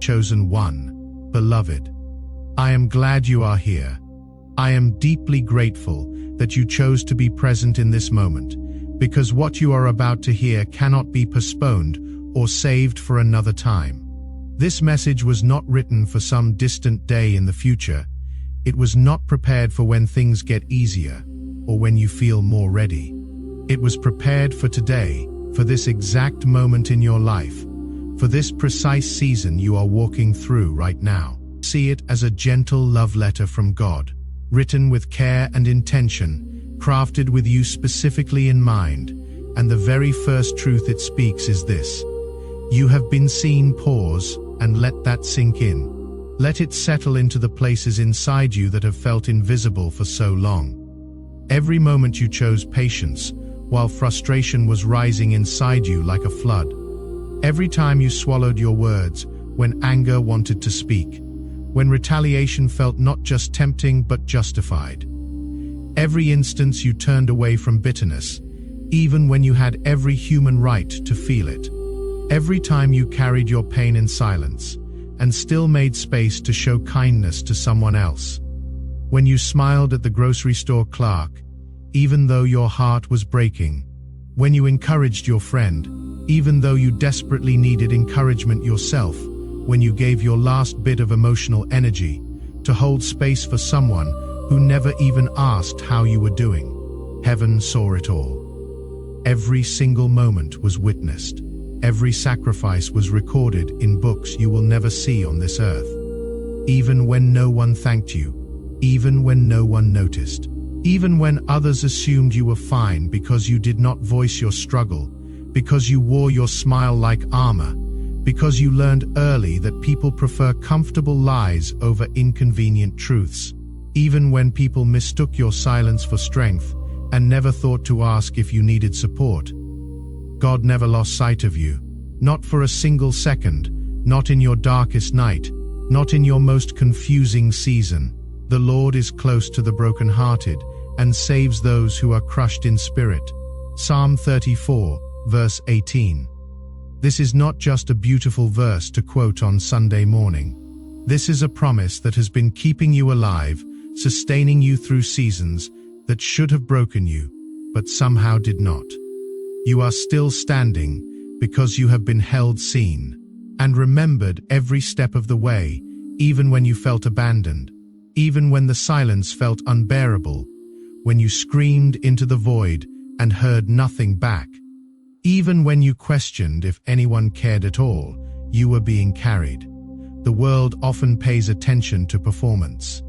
chosen one, beloved. I am glad you are here. I am deeply grateful that you chose to be present in this moment, because what you are about to hear cannot be postponed or saved for another time. This message was not written for some distant day in the future. It was not prepared for when things get easier or when you feel more ready. It was prepared for today, for this exact moment in your life, for this precise season you are walking through right now. See it as a gentle love letter from God, written with care and intention, crafted with you specifically in mind, and the very first truth it speaks is this: you have been seen. Pause and let that sink in. Let it settle into the places inside you that have felt invisible for so long. Every moment you chose patience, while frustration was rising inside you like a flood. Every time you swallowed your words, when anger wanted to speak, when retaliation felt not just tempting but justified. Every instance you turned away from bitterness, even when you had every human right to feel it. Every time you carried your pain in silence, and still made space to show kindness to someone else. When you smiled at the grocery store clerk, even though your heart was breaking. When you encouraged your friend, even though you desperately needed encouragement yourself. When you gave your last bit of emotional energy to hold space for someone who never even asked how you were doing. Heaven saw it all. Every single moment was witnessed. Every sacrifice was recorded in books you will never see on this earth. Even when no one thanked you, even when no one noticed, even when others assumed you were fine because you did not voice your struggle, because you wore your smile like armor, because you learned early that people prefer comfortable lies over inconvenient truths, even when people mistook your silence for strength and never thought to ask if you needed support. God never lost sight of you, not for a single second, not in your darkest night, not in your most confusing season. The Lord is close to the brokenhearted and saves those who are crushed in spirit. Psalm 34, verse 18. This is not just a beautiful verse to quote on Sunday morning. This is a promise that has been keeping you alive, sustaining you through seasons that should have broken you, but somehow did not. You are still standing because you have been held, seen, and remembered every step of the way, even when you felt abandoned, even when the silence felt unbearable, when you screamed into the void and heard nothing back. Even when you questioned if anyone cared at all, you were being carried. The world often pays attention to performance.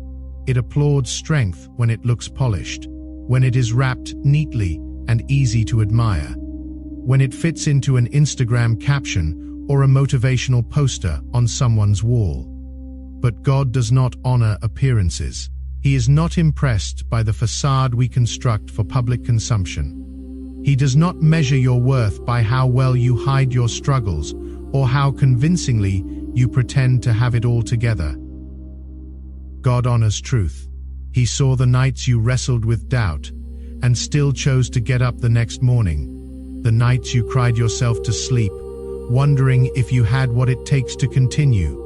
It applauds strength when it looks polished, when it is wrapped neatly and easy to admire, when it fits into an Instagram caption or a motivational poster on someone's wall. But God does not honor appearances. He is not impressed by the facade we construct for public consumption. He does not measure your worth by how well you hide your struggles or how convincingly you pretend to have it all together. God honors truth. He saw the nights you wrestled with doubt and still chose to get up the next morning. The nights you cried yourself to sleep, wondering if you had what it takes to continue.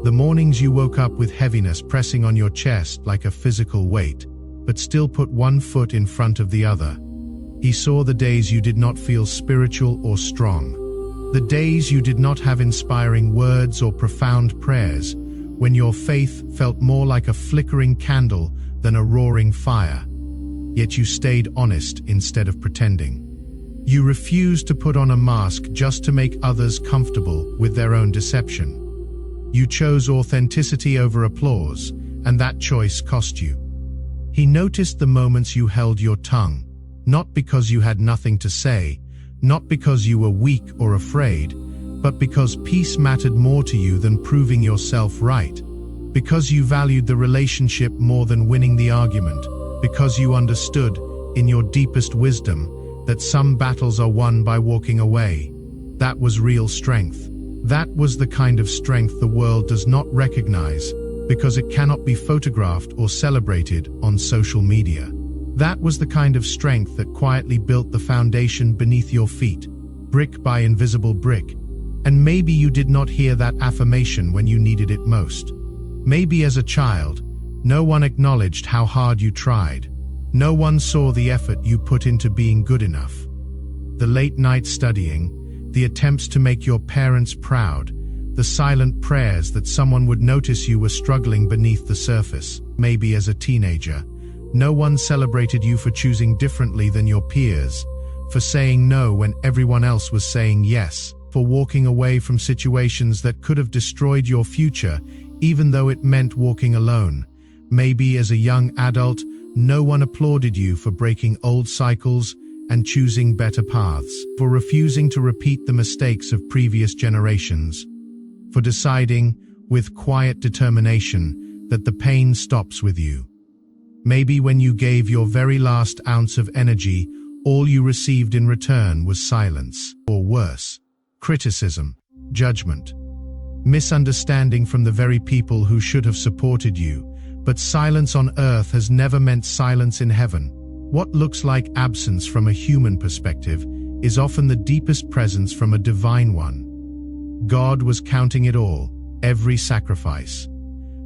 The mornings you woke up with heaviness pressing on your chest like a physical weight, but still put one foot in front of the other. He saw the days you did not feel spiritual or strong. The days you did not have inspiring words or profound prayers, when your faith felt more like a flickering candle than a roaring fire. Yet you stayed honest instead of pretending. You refused to put on a mask just to make others comfortable with their own deception. You chose authenticity over applause, and that choice cost you. He noticed the moments you held your tongue, not because you had nothing to say, not because you were weak or afraid, but because peace mattered more to you than proving yourself right, because you valued the relationship more than winning the argument, because you understood, in your deepest wisdom, that some battles are won by walking away. That was real strength. That was the kind of strength the world does not recognize, because it cannot be photographed or celebrated on social media. That was the kind of strength that quietly built the foundation beneath your feet, brick by invisible brick. And maybe you did not hear that affirmation when you needed it most. Maybe as a child, no one acknowledged how hard you tried. No one saw the effort you put into being good enough. The late night studying, the attempts to make your parents proud, the silent prayers that someone would notice you were struggling beneath the surface. Maybe as a teenager, no one celebrated you for choosing differently than your peers, for saying no when everyone else was saying yes, for walking away from situations that could have destroyed your future, even though it meant walking alone. Maybe as a young adult, no one applauded you for breaking old cycles and choosing better paths, for refusing to repeat the mistakes of previous generations, for deciding, with quiet determination, that the pain stops with you. Maybe when you gave your very last ounce of energy, all you received in return was silence, or worse, criticism, judgment, misunderstanding from the very people who should have supported you. But silence on earth has never meant silence in heaven. What looks like absence from a human perspective is often the deepest presence from a divine one. God was counting it all, every sacrifice.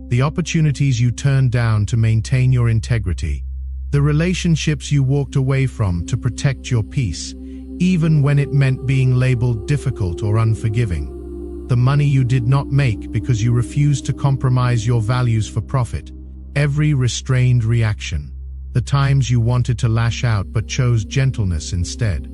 The opportunities you turned down to maintain your integrity, the relationships you walked away from to protect your peace, even when it meant being labeled difficult or unforgiving. The money you did not make because you refused to compromise your values for profit. Every restrained reaction, the times you wanted to lash out but chose gentleness instead,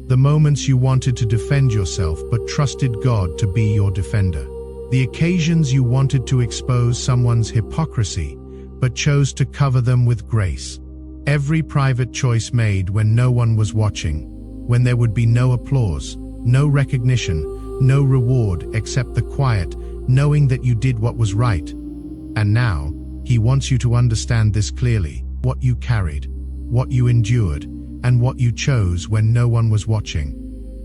the moments you wanted to defend yourself but trusted God to be your defender, the occasions you wanted to expose someone's hypocrisy but chose to cover them with grace, every private choice made when no one was watching, when there would be no applause, no recognition, no reward except the quiet, knowing that you did what was right. And now, He wants you to understand this clearly: what you carried, what you endured, and what you chose when no one was watching.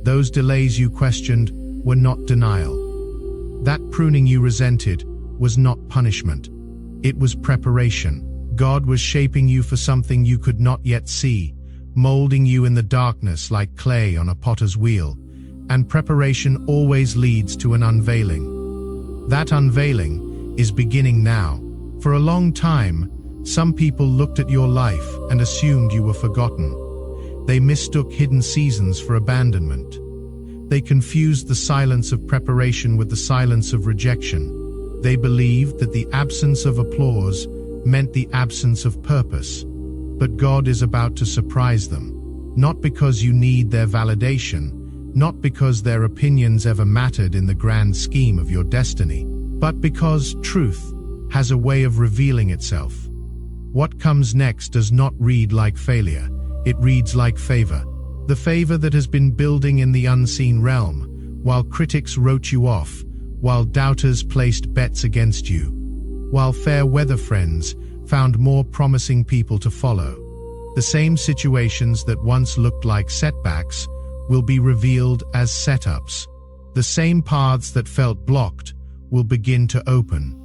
Those delays you questioned were not denial. That pruning you resented was not punishment. It was preparation. God was shaping you for something you could not yet see, molding you in the darkness like clay on a potter's wheel. And preparation always leads to an unveiling. That unveiling is beginning now. For a long time, some people looked at your life and assumed you were forgotten. They mistook hidden seasons for abandonment. They confused the silence of preparation with the silence of rejection. They believed that the absence of applause meant the absence of purpose. But God is about to surprise them, not because you need their validation, not because their opinions ever mattered in the grand scheme of your destiny, but because truth has a way of revealing itself. What comes next does not read like failure, it reads like favor. The favor that has been building in the unseen realm, while critics wrote you off, while doubters placed bets against you, while fair weather friends found more promising people to follow. The same situations that once looked like setbacks will be revealed as setups. The same paths that felt blocked will begin to open.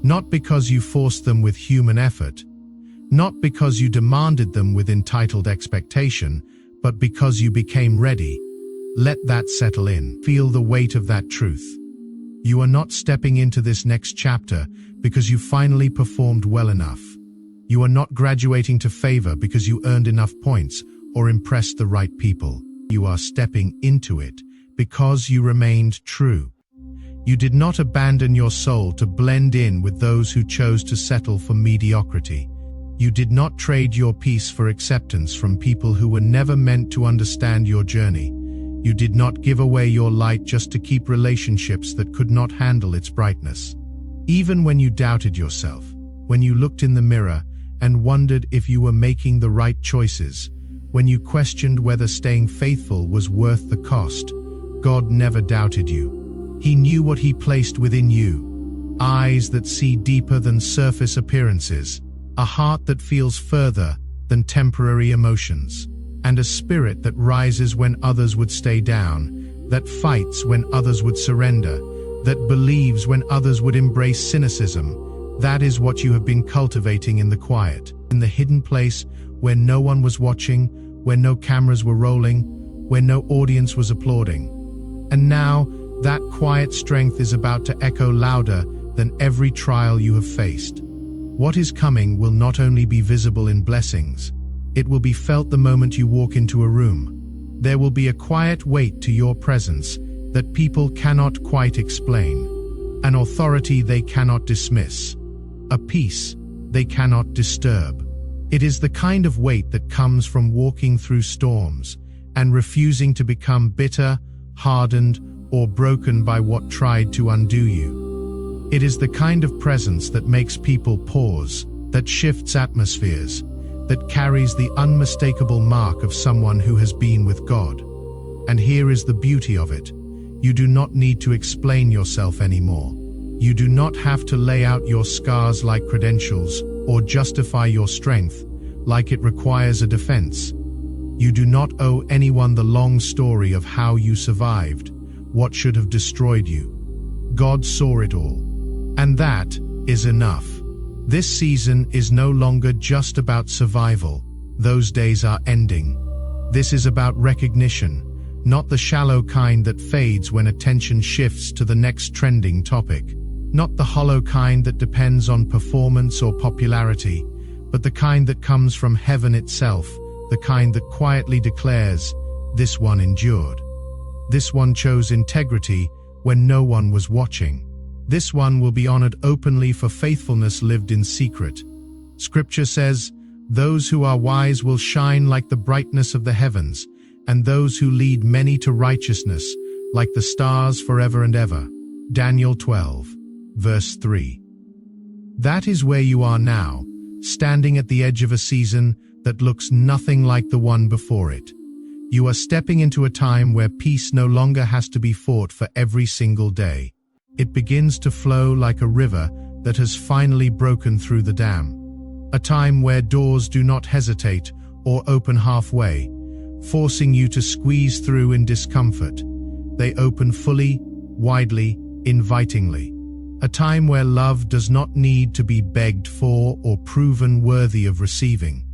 Not because you forced them with human effort, not because you demanded them with entitled expectation, but because you became ready. Let that settle in. Feel the weight of that truth. You are not stepping into this next chapter because you finally performed well enough. You are not graduating to favor because you earned enough points or impressed the right people. You are stepping into it because you remained true. You did not abandon your soul to blend in with those who chose to settle for mediocrity. You did not trade your peace for acceptance from people who were never meant to understand your journey. You did not give away your light just to keep relationships that could not handle its brightness. Even when you doubted yourself, when you looked in the mirror and wondered if you were making the right choices, when you questioned whether staying faithful was worth the cost, God never doubted you. He knew what He placed within you. Eyes that see deeper than surface appearances, a heart that feels further than temporary emotions, and a spirit that rises when others would stay down, that fights when others would surrender, that believes when others would embrace cynicism. That is what you have been cultivating in the quiet, in the hidden place where no one was watching, where no cameras were rolling, where no audience was applauding. And now, That quiet strength is about to echo louder than every trial you have faced. What is coming will not only be visible in blessings, it will be felt the moment you walk into a room. There will be a quiet weight to your presence that people cannot quite explain, an authority they cannot dismiss, a peace they cannot disturb. It is the kind of weight that comes from walking through storms and refusing to become bitter, hardened, or broken by what tried to undo you. It is the kind of presence that makes people pause, that shifts atmospheres, that carries the unmistakable mark of someone who has been with God. And here is the beauty of it. You do not need to explain yourself anymore. You do not have to lay out your scars like credentials or justify your strength like it requires a defense. You do not owe anyone the long story of how you survived, what should have destroyed you. God saw it all. And that is enough. This season is no longer just about survival. Those days are ending. This is about recognition, not the shallow kind that fades when attention shifts to the next trending topic. Not the hollow kind that depends on performance or popularity, but the kind that comes from heaven itself, the kind that quietly declares, "This one endured. This one chose integrity when no one was watching. This one will be honored openly for faithfulness lived in secret." Scripture says, "Those who are wise will shine like the brightness of the heavens, and those who lead many to righteousness like the stars forever and ever." Daniel 12, verse 3. That is where you are now, standing at the edge of a season that looks nothing like the one before it. You are stepping into a time where peace no longer has to be fought for every single day. It begins to flow like a river that has finally broken through the dam. A time where doors do not hesitate or open halfway, forcing you to squeeze through in discomfort. They open fully, widely, invitingly. A time where love does not need to be begged for or proven worthy of receiving.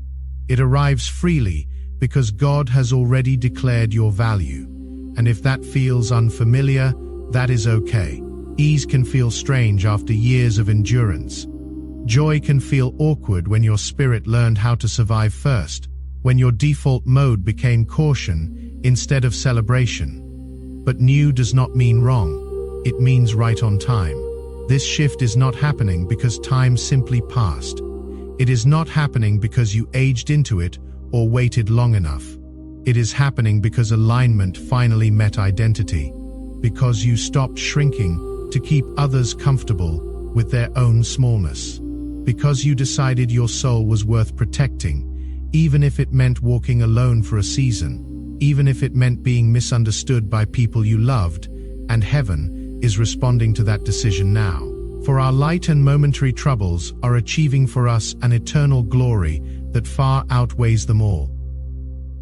It arrives freely because God has already declared your value. And if that feels unfamiliar, that is okay. Ease can feel strange after years of endurance. Joy can feel awkward when your spirit learned how to survive first, when your default mode became caution instead of celebration. But new does not mean wrong. It means right on time. This shift is not happening because time simply passed. It is not happening because you aged into it or waited long enough. It is happening because alignment finally met identity, because you stopped shrinking to keep others comfortable with their own smallness, because you decided your soul was worth protecting, even if it meant walking alone for a season, even if it meant being misunderstood by people you loved, and heaven is responding to that decision now. For our light and momentary troubles are achieving for us an eternal glory that far outweighs them all.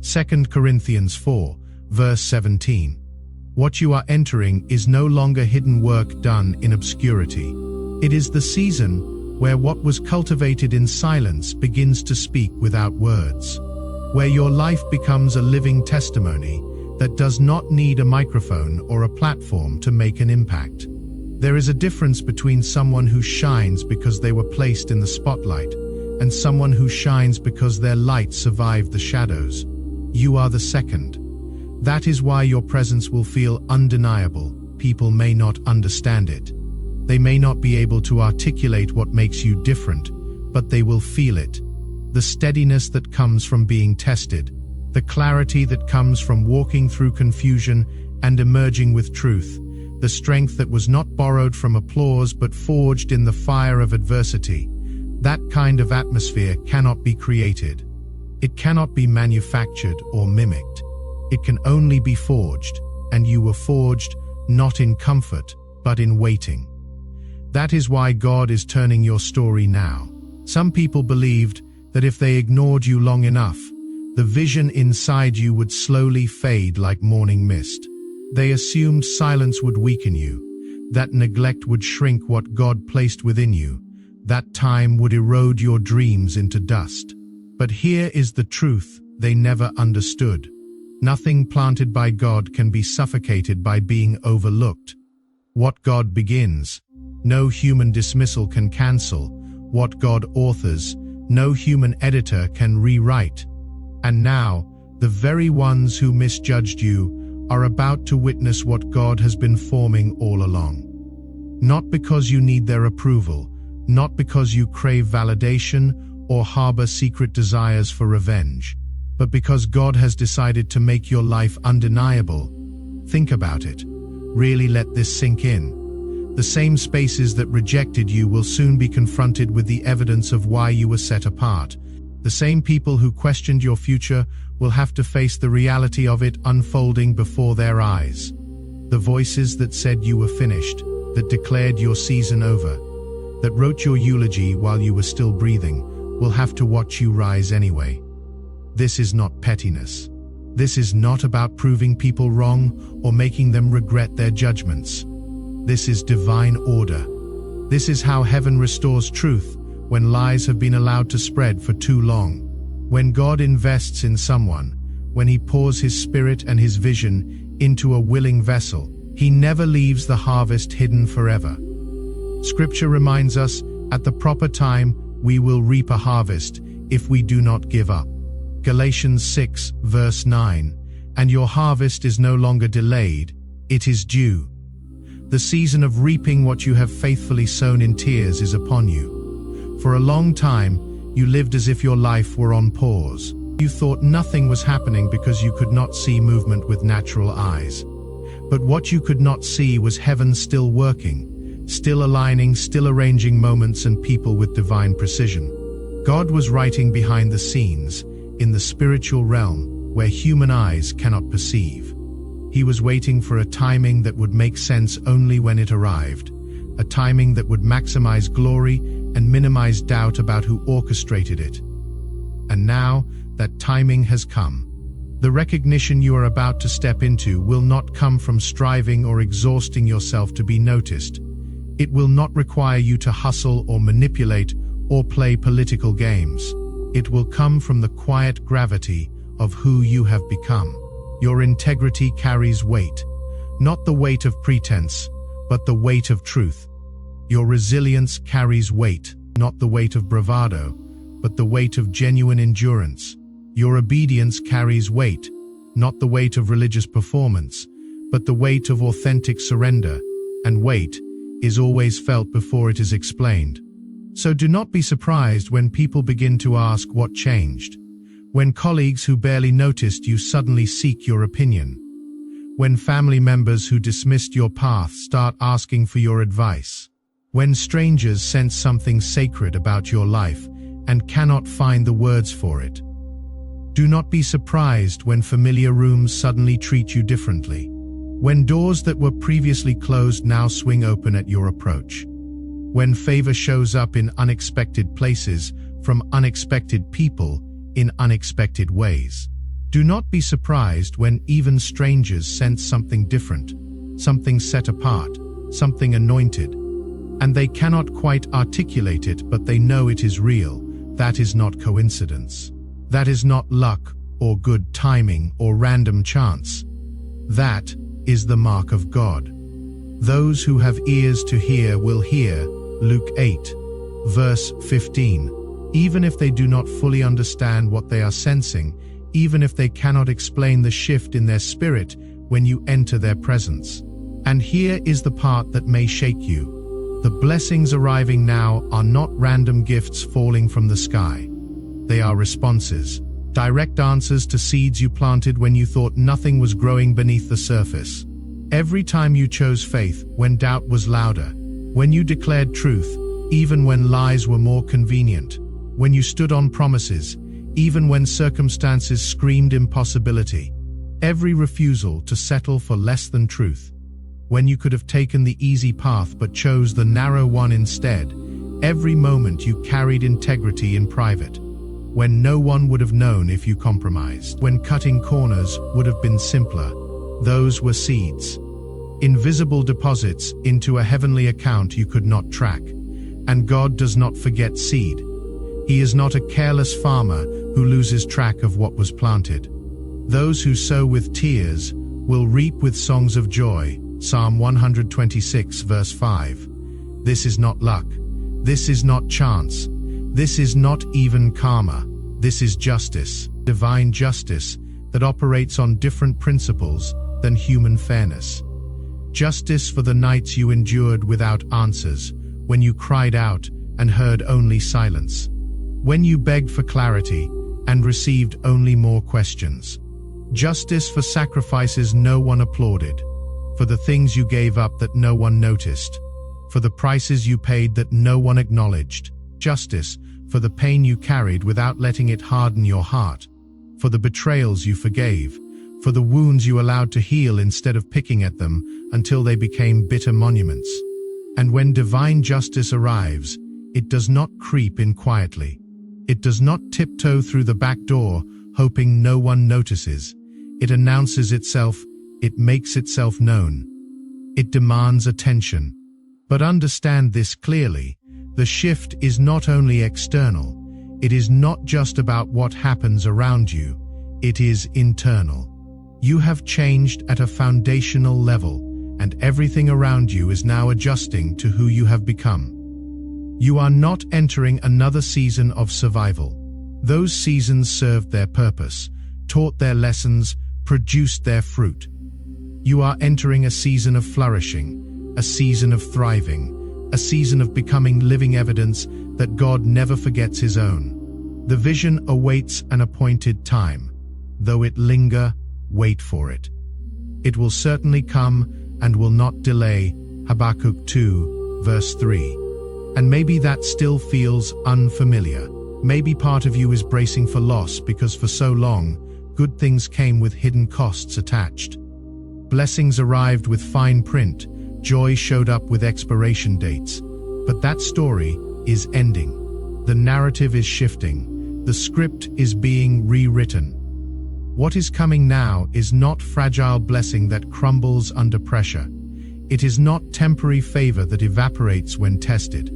2 Corinthians 4, verse 17. What you are entering is no longer hidden work done in obscurity. It is the season where what was cultivated in silence begins to speak without words, where your life becomes a living testimony that does not need a microphone or a platform to make an impact. There is a difference between someone who shines because they were placed in the spotlight and someone who shines because their light survived the shadows. You are the second. That is why your presence will feel undeniable. People may not understand it. They may not be able to articulate what makes you different, but they will feel it. The steadiness that comes from being tested, the clarity that comes from walking through confusion and emerging with truth, the strength that was not borrowed from applause but forged in the fire of adversity. That kind of atmosphere cannot be created. It cannot be manufactured or mimicked. It can only be forged, and you were forged not in comfort, but in waiting. That is why God is turning your story now. Some people believed that if they ignored you long enough, the vision inside you would slowly fade like morning mist. They assumed silence would weaken you, that neglect would shrink what God placed within you, that time would erode your dreams into dust. But here is the truth they never understood. Nothing planted by God can be suffocated by being overlooked. What God begins, no human dismissal can cancel. What God authors, no human editor can rewrite. And now, the very ones who misjudged you are about to witness what God has been forming all along. Not because you need their approval, not because you crave validation or harbor secret desires for revenge, but because God has decided to make your life undeniable. Think about it. Really let this sink in. The same spaces that rejected you will soon be confronted with the evidence of why you were set apart. The same people who questioned your future will have to face the reality of it unfolding before their eyes. The voices that said you were finished, that declared your season over, that wrote your eulogy while you were still breathing, will have to watch you rise anyway. This is not pettiness. This is not about proving people wrong or making them regret their judgments. This is divine order. This is how heaven restores truth when lies have been allowed to spread for too long. When God invests in someone, when He pours His Spirit and His vision into a willing vessel, He never leaves the harvest hidden forever. Scripture reminds us, at the proper time, we will reap a harvest if we do not give up. Galatians 6, verse 9, and your harvest is no longer delayed, it is due. The season of reaping what you have faithfully sown in tears is upon you. For a long time, you lived as if your life were on pause. You thought nothing was happening because you could not see movement with natural eyes. But what you could not see was heaven still working, still aligning, still arranging moments and people with divine precision. God was writing behind the scenes, in the spiritual realm, where human eyes cannot perceive. He was waiting for a timing that would make sense only when it arrived, a timing that would maximize glory and minimize doubt about who orchestrated it. And now, that timing has come. The recognition you are about to step into will not come from striving or exhausting yourself to be noticed. It will not require you to hustle or manipulate or play political games. It will come from the quiet gravity of who you have become. Your integrity carries weight, not the weight of pretense, but the weight of truth. Your resilience carries weight, not the weight of bravado, but the weight of genuine endurance. Your obedience carries weight, not the weight of religious performance, but the weight of authentic surrender, and weight is always felt before it is explained. So do not be surprised when people begin to ask what changed. When colleagues who barely noticed you suddenly seek your opinion. When family members who dismissed your path start asking for your advice. When strangers sense something sacred about your life and cannot find the words for it. Do not be surprised when familiar rooms suddenly treat you differently. When doors that were previously closed now swing open at your approach. When favor shows up in unexpected places, from unexpected people, in unexpected ways. Do not be surprised when even strangers sense something different, something set apart, something anointed. And they cannot quite articulate it, but they know it is real. That is not coincidence. That is not luck, or good timing, or random chance. That is the mark of God. Those who have ears to hear will hear, Luke 8, verse 15. Even if they do not fully understand what they are sensing, even if they cannot explain the shift in their spirit when you enter their presence. And here is the part that may shake you. The blessings arriving now are not random gifts falling from the sky. They are responses, direct answers to seeds you planted when you thought nothing was growing beneath the surface. Every time you chose faith, when doubt was louder, when you declared truth, even when lies were more convenient, when you stood on promises, even when circumstances screamed impossibility, every refusal to settle for less than truth, when you could have taken the easy path but chose the narrow one instead, every moment you carried integrity in private, when no one would have known if you compromised, when cutting corners would have been simpler, those were seeds. Invisible deposits into a heavenly account you could not track. And God does not forget seed. He is not a careless farmer who loses track of what was planted. Those who sow with tears will reap with songs of joy. Psalm 126 verse 5. This is not luck. This is not chance. This is not even karma. This is justice, divine justice that operates on different principles than human fairness. Justice for the nights you endured without answers, when you cried out and heard only silence. When you begged for clarity and received only more questions. Justice for sacrifices no one applauded, for the things you gave up that no one noticed, for the prices you paid that no one acknowledged. Justice for the pain you carried without letting it harden your heart, for the betrayals you forgave, for the wounds you allowed to heal instead of picking at them until they became bitter monuments. And when divine justice arrives, it does not creep in quietly. It does not tiptoe through the back door, hoping no one notices. It announces itself, it makes itself known. It demands attention. But understand this clearly, the shift is not only external. It is not just about what happens around you, it is internal. You have changed at a foundational level, and everything around you is now adjusting to who you have become. You are not entering another season of survival. Those seasons served their purpose, taught their lessons, produced their fruit. You are entering a season of flourishing, a season of thriving, a season of becoming living evidence that God never forgets His own. The vision awaits an appointed time. Though it linger, wait for it. It will certainly come and will not delay. Habakkuk 2, verse 3. And maybe that still feels unfamiliar. Maybe part of you is bracing for loss because for so long, good things came with hidden costs attached. Blessings arrived with fine print, joy showed up with expiration dates. But that story is ending. The narrative is shifting. The script is being rewritten. What is coming now is not fragile blessing that crumbles under pressure. It is not temporary favor that evaporates when tested.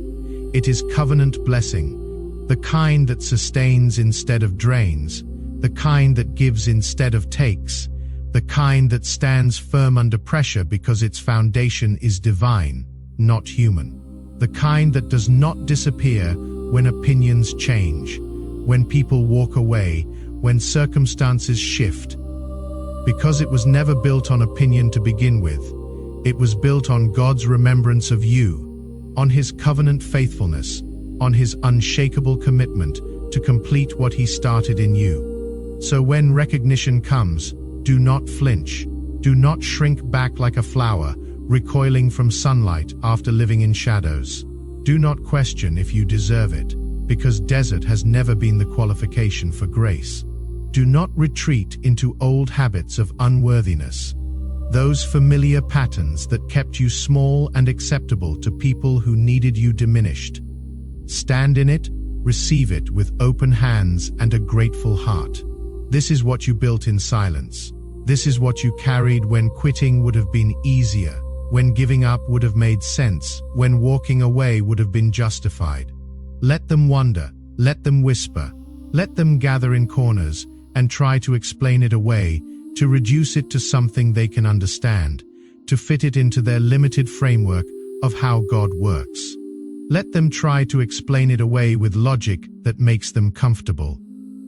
It is covenant blessing, the kind that sustains instead of drains, the kind that gives instead of takes, the kind that stands firm under pressure because its foundation is divine, not human, the kind that does not disappear when opinions change, when people walk away, when circumstances shift. Because it was never built on opinion to begin with, it was built on God's remembrance of you, on His covenant faithfulness, on His unshakable commitment to complete what He started in you. So when recognition comes, do not flinch. Do not shrink back like a flower, recoiling from sunlight after living in shadows. Do not question if you deserve it, because desert has never been the qualification for grace. Do not retreat into old habits of unworthiness. Those familiar patterns that kept you small and acceptable to people who needed you diminished. Stand in it, receive it with open hands and a grateful heart. This is what you built in silence. This is what you carried when quitting would have been easier, when giving up would have made sense, when walking away would have been justified. Let them wonder, let them whisper, let them gather in corners and try to explain it away, to reduce it to something they can understand, to fit it into their limited framework of how God works. Let them try to explain it away with logic that makes them comfortable.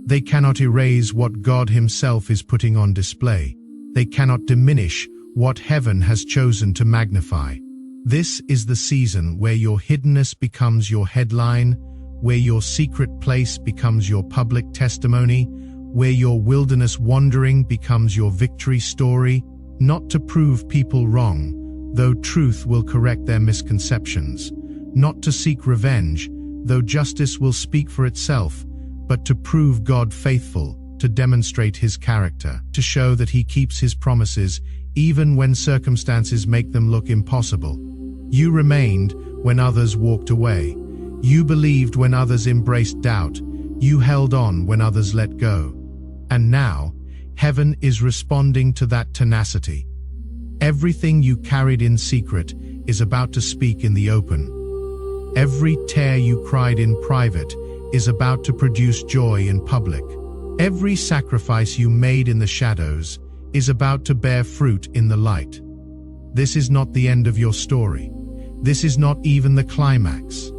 They cannot erase what God Himself is putting on display. They cannot diminish what heaven has chosen to magnify. This is the season where your hiddenness becomes your headline, where your secret place becomes your public testimony, where your wilderness wandering becomes your victory story, not to prove people wrong, though truth will correct their misconceptions, not to seek revenge, though justice will speak for itself, but to prove God faithful, to demonstrate His character, to show that He keeps His promises even when circumstances make them look impossible. You remained when others walked away. You believed when others embraced doubt. You held on when others let go. And now, heaven is responding to that tenacity. Everything you carried in secret is about to speak in the open. Every tear you cried in private is about to produce joy in public. Every sacrifice you made in the shadows is about to bear fruit in the light. This is not the end of your story. This is not even the climax.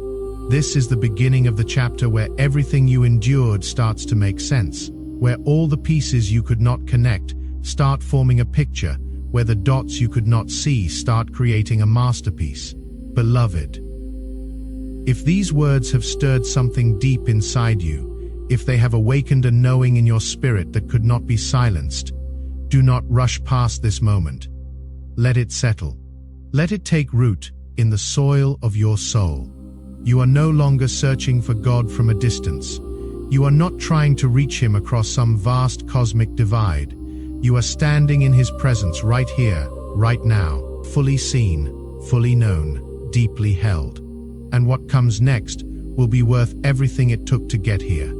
This is the beginning of the chapter where everything you endured starts to make sense, where all the pieces you could not connect start forming a picture, where the dots you could not see start creating a masterpiece. Beloved, if these words have stirred something deep inside you, if they have awakened a knowing in your spirit that could not be silenced, do not rush past this moment. Let it settle. Let it take root in the soil of your soul. You are no longer searching for God from a distance. You are not trying to reach Him across some vast cosmic divide. You are standing in His presence right here, right now, fully seen, fully known, deeply held. And what comes next will be worth everything it took to get here.